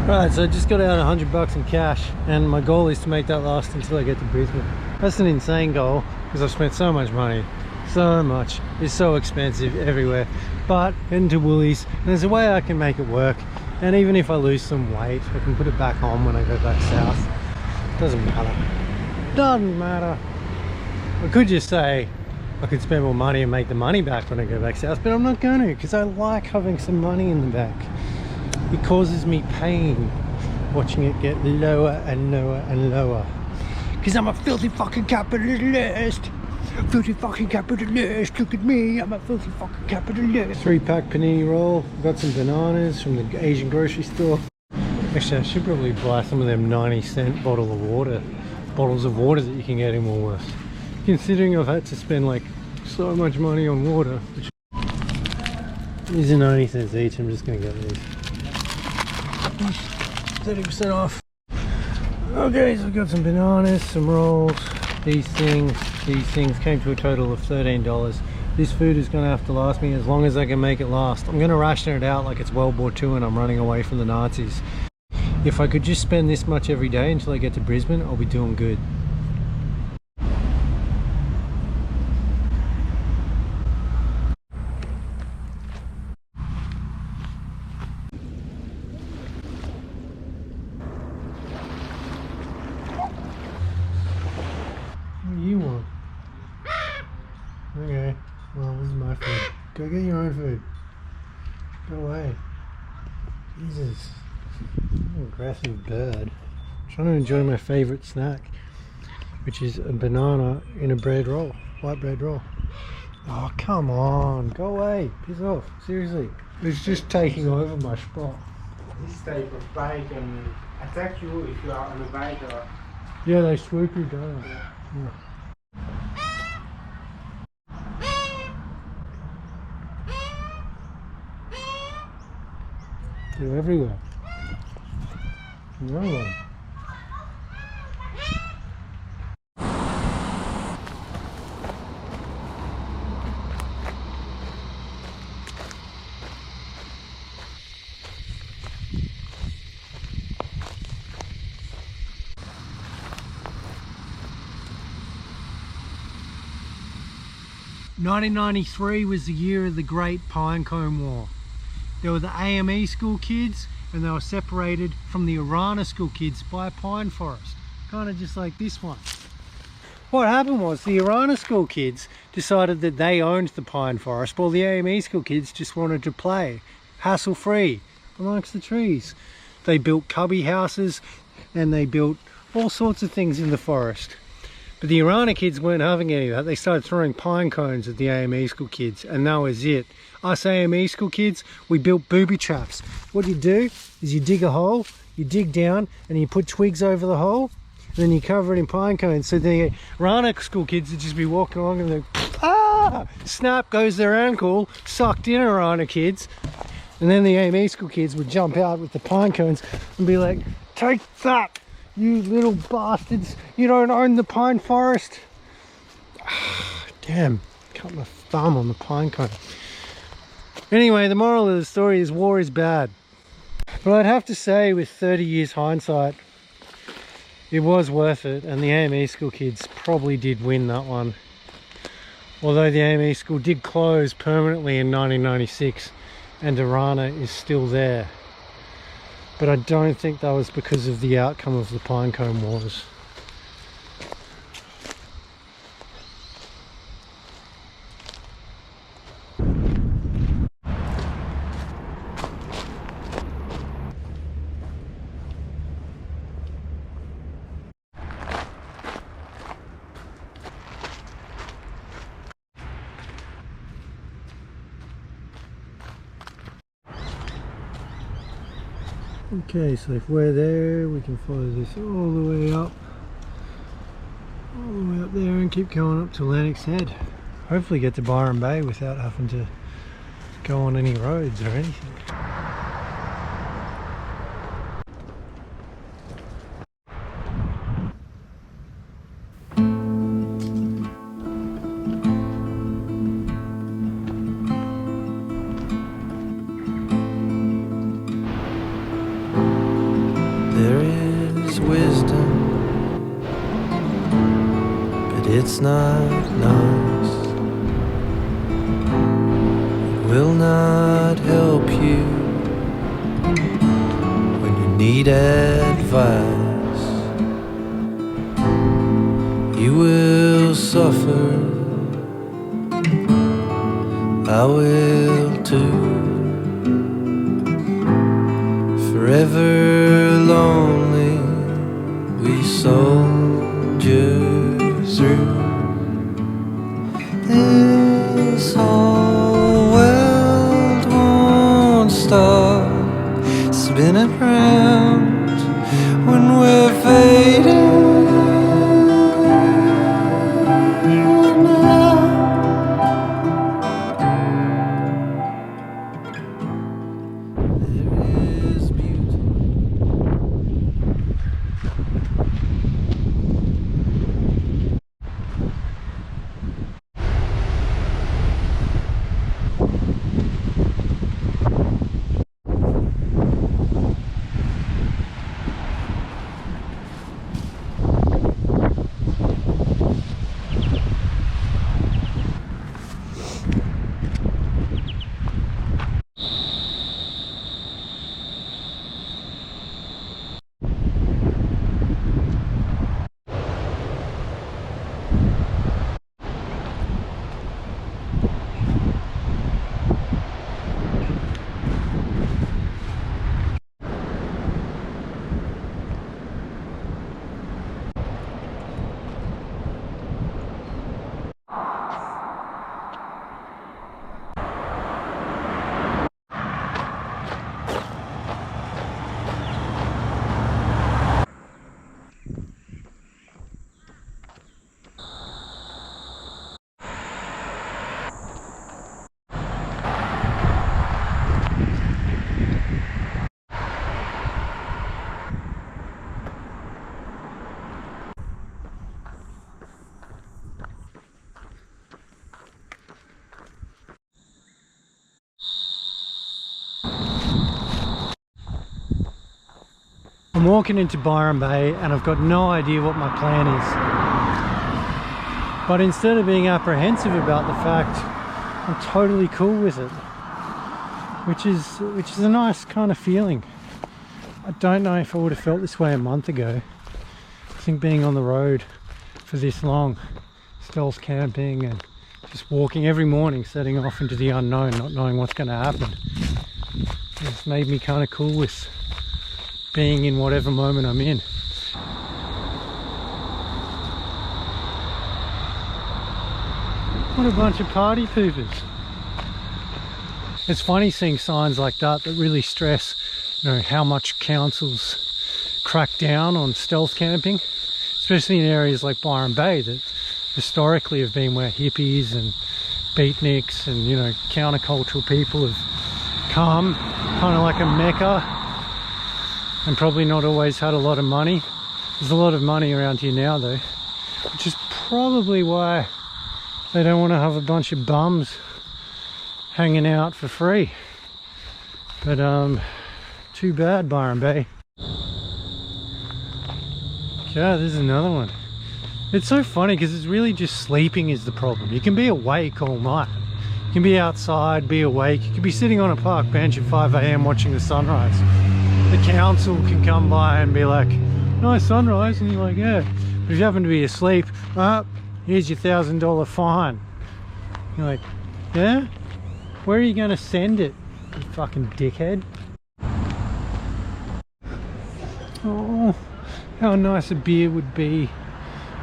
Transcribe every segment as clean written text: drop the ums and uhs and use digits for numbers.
Right, so I just got out $100 in cash, and my goal is to make that last until I get to Brisbane. That's an insane goal because I've spent so much money. So much. It's so expensive everywhere. But heading to Woolies, and there's a way I can make it work. And even if I lose some weight, I can put it back on when I go back south. Doesn't matter. Doesn't matter. I could just say I could spend more money and make the money back when I go back south, but I'm not going to, because I like having some money in the bank. It causes me pain watching it get lower and lower and lower. Because I'm a filthy fucking capitalist. Filthy fucking capitalist. Look at me, I'm a filthy fucking capitalist. 3-pack panini roll. Got some bananas from the Asian grocery store. Actually, I should probably buy some of them 90-cent bottles of water that you can get in Woolworths. Considering I've had to spend like so much money on water. These are 90 cents each, I'm just going to get these. 30% off. Okay, so we've got some bananas, some rolls, these things came to a total of $13. This food is going to have to last me as long as I can make it last. I'm going to ration it out like it's World War II and I'm running away from the Nazis. If I could just spend this much every day until I get to Brisbane, I'll be doing good. Okay, well, this is my food. Go get your own food. Go away. Jesus. I'm an aggressive bird. I'm trying to enjoy my favourite snack, which is a banana in a bread roll. White bread roll. Oh, come on. Go away. Piss off. Seriously. It's just taking over my spot. This type of bike can attack you if you are on a bike or... Yeah, they swoop you down. Yeah. They're everywhere. They're everywhere. '93 was the year of the Great Pinecone War. There were the AME school kids and they were separated from the Arana school kids by a pine forest, kind of just like this one. What happened was the Arana school kids decided that they owned the pine forest, while the AME school kids just wanted to play hassle-free amongst the trees. They built cubby houses and they built all sorts of things in the forest. But the Arana kids weren't having any of that. They started throwing pine cones at the AME school kids, and that was it. Us AME school kids, we built booby traps. What you do is you dig a hole, you dig down, and you put twigs over the hole, and then you cover it in pine cones. So the Arana school kids would just be walking along and ah! Snap goes their ankle, sucked in Arana kids. And then the AME school kids would jump out with the pine cones and be like, take that! You little bastards, you don't own the pine forest. Damn, cut my thumb on the pine cone. Anyway, the moral of the story is war is bad. But I'd have to say, with 30 years hindsight, it was worth it, and the AME school kids probably did win that one. Although the AME school did close permanently in 1996 and Arana is still there. But I don't think that was because of the outcome of the Pinecone Wars. Okay, so if we're there, we can follow this all the way up there and keep going up to Lennox Head. Hopefully get to Byron Bay without having to go on any roads or anything. There is wisdom, but it's not nice. It will not help you when you need advice. You will suffer, I will too. Forever lonely, we soldier through. This whole world won't stop spinning round when we're fading. I'm walking into Byron Bay and I've got no idea what my plan is. But instead of being apprehensive about the fact, I'm totally cool with it. Which is a nice kind of feeling. I don't know if I would have felt this way a month ago. I think being on the road for this long, stealth camping and just walking every morning, setting off into the unknown, not knowing what's going to happen, it's made me kind of cool with being in whatever moment I'm in. What a bunch of party poopers. It's funny seeing signs like that that really stress, you know, how much councils crack down on stealth camping, especially in areas like Byron Bay that historically have been where hippies and beatniks and, you know, countercultural people have come, kind of like a mecca, and probably not always had a lot of money. There's a lot of money around here now though, which is probably why they don't want to have a bunch of bums hanging out for free. But too bad, Byron Bay. Yeah, there's another one. It's so funny because it's really just sleeping is the problem. You can be awake all night. You can be outside, be awake. You can be sitting on a park bench at 5 AM watching the sunrise. The council can come by and be like, nice sunrise, and you're like, yeah. But if you happen to be asleep, here's your $1,000 fine. You're like, yeah? Where are you going to send it, you fucking dickhead? Oh, how nice a beer would be.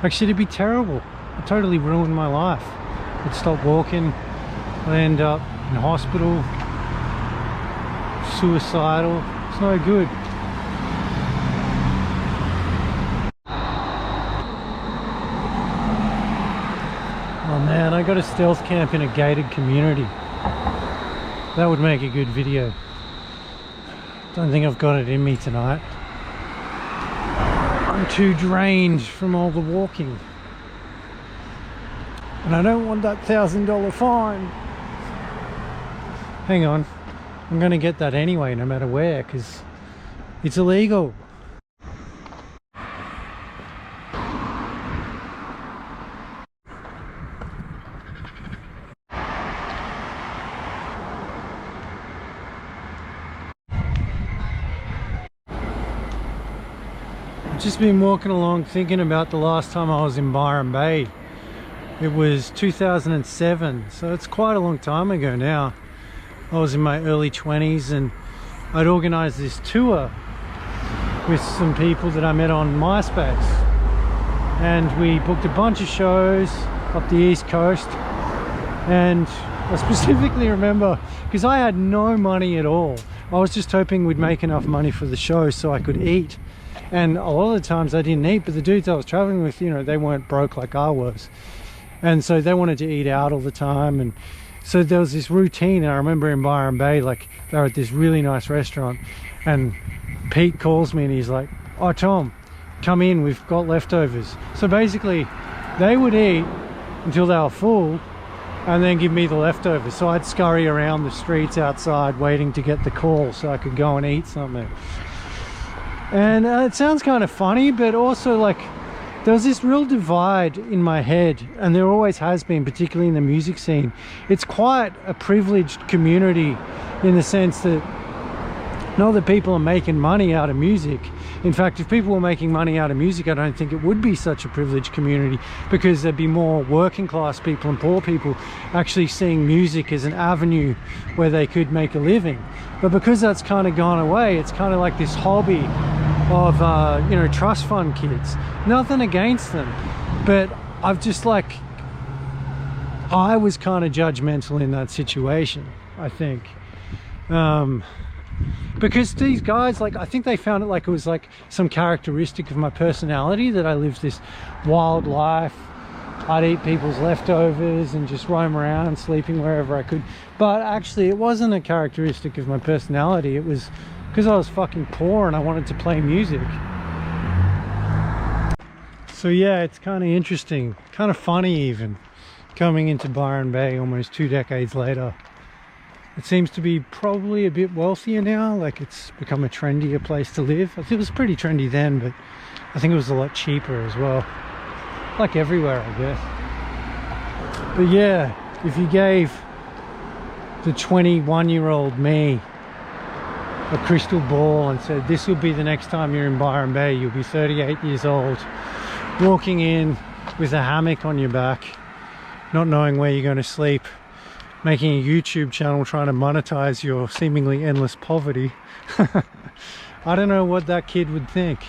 Actually, it'd be terrible. It totally ruined my life. I'd stop walking, I'd end up in hospital, suicidal. It's no good. Oh man, I got a stealth camp in a gated community. That would make a good video. Don't think I've got it in me tonight. I'm too drained from all the walking. And I don't want that $1,000 fine. Hang on. I'm going to get that anyway, no matter where, because it's illegal. I've just been walking along thinking about the last time I was in Byron Bay. It was 2007, so it's quite a long time ago now. I was in my early 20s and I'd organised this tour with some people that I met on MySpace, and we booked a bunch of shows up the East Coast. And I specifically remember, because I had no money at all, I was just hoping we'd make enough money for the show so I could eat. And a lot of the times I didn't eat, but the dudes I was traveling with, you know, they weren't broke like I was. And so they wanted to eat out all the time. And so there was this routine. And I remember in Byron Bay, like, they were at this really nice restaurant. And Pete calls me and he's like, "Oh, Tom, come in, we've got leftovers." So basically, they would eat until they were full and then give me the leftovers. So I'd scurry around the streets outside waiting to get the call so I could go and eat something. And it sounds kind of funny, but also, like, there was this real divide in my head, and there always has been, particularly in the music scene. It's quite a privileged community in the sense that not that people are making money out of music. In fact, if people were making money out of music, I don't think it would be such a privileged community, because there'd be more working class people and poor people actually seeing music as an avenue where they could make a living. But because that's kind of gone away, it's kind of like this hobby of you know, trust fund kids. Nothing against them, but I've just, like, I was kind of judgmental in that situation, I think. Because these guys, like, I think they found it like it was like some characteristic of my personality, that I lived this wild life. I'd eat people's leftovers and just roam around, sleeping wherever I could. But actually it wasn't a characteristic of my personality. It was because I was fucking poor and I wanted to play music. So yeah, it's kind of interesting, kind of funny even, coming into Byron Bay almost 2 decades later. It seems to be probably a bit wealthier now, like it's become a trendier place to live. I think it was pretty trendy then, but I think it was a lot cheaper as well. Like everywhere, I guess. But yeah, if you gave the 21-year-old me a crystal ball and said, "This will be the next time you're in Byron Bay, you'll be 38 years old, walking in with a hammock on your back, not knowing where you're going to sleep, making a YouTube channel trying to monetize your seemingly endless poverty," I don't know what that kid would think.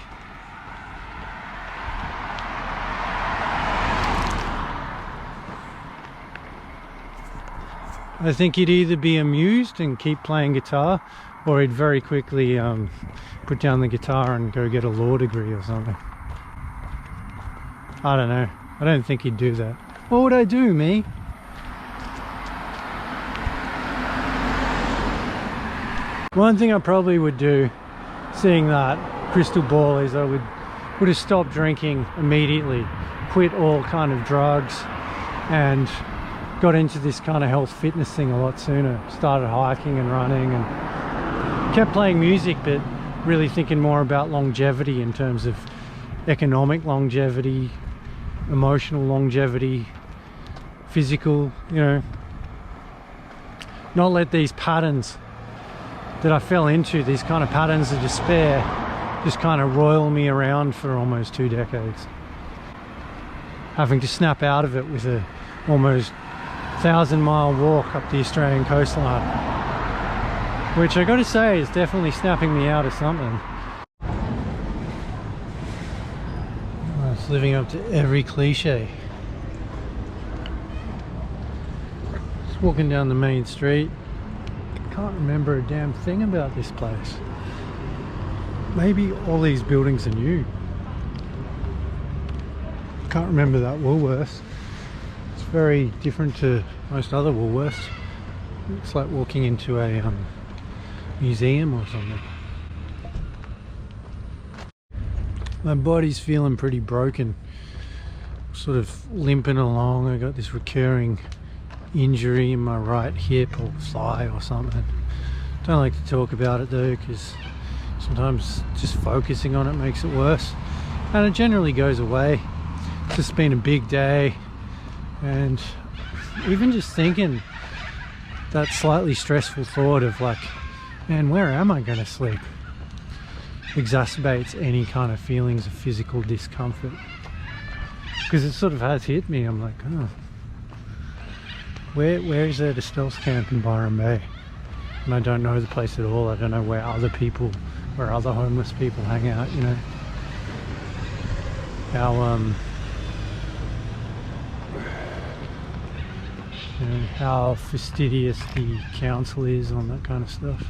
I think he'd either be amused and keep playing guitar, or he'd very quickly put down the guitar and go get a law degree or something. I don't know. I don't think he'd do that. What would I do, me? One thing I probably would do, seeing that crystal ball, is I would have stopped drinking immediately, quit all kind of drugs, and got into this kind of health fitness thing a lot sooner. Started hiking and running and kept playing music, but really thinking more about longevity in terms of economic longevity, emotional longevity, physical, you know, not let these patterns that I fell into, these kind of patterns of despair, just kind of roil me around for almost 2 decades. Having to snap out of it with a almost 1,000-mile walk up the Australian coastline, which I got to say is definitely snapping me out of something. It's living up to every cliche. Just walking down the main street. Can't remember a damn thing about this place. Maybe all these buildings are new. Can't remember that Woolworths. It's very different to most other Woolworths. It's like walking into a museum or something. My body's feeling pretty broken, sort of limping along. I got this recurring injury in my right hip or thigh or something. Don't like to talk about it though, because sometimes just focusing on it makes it worse, and it generally goes away. It's just been a big day, and even just thinking that slightly stressful thought of like, man, where am I going to sleep? exacerbates any kind of feelings of physical discomfort. Because it sort of has hit me. I'm like, oh, where is there to stealth camp in Byron Bay? And I don't know the place at all. I don't know where other homeless people hang out, you know. How fastidious the council is on that kind of stuff.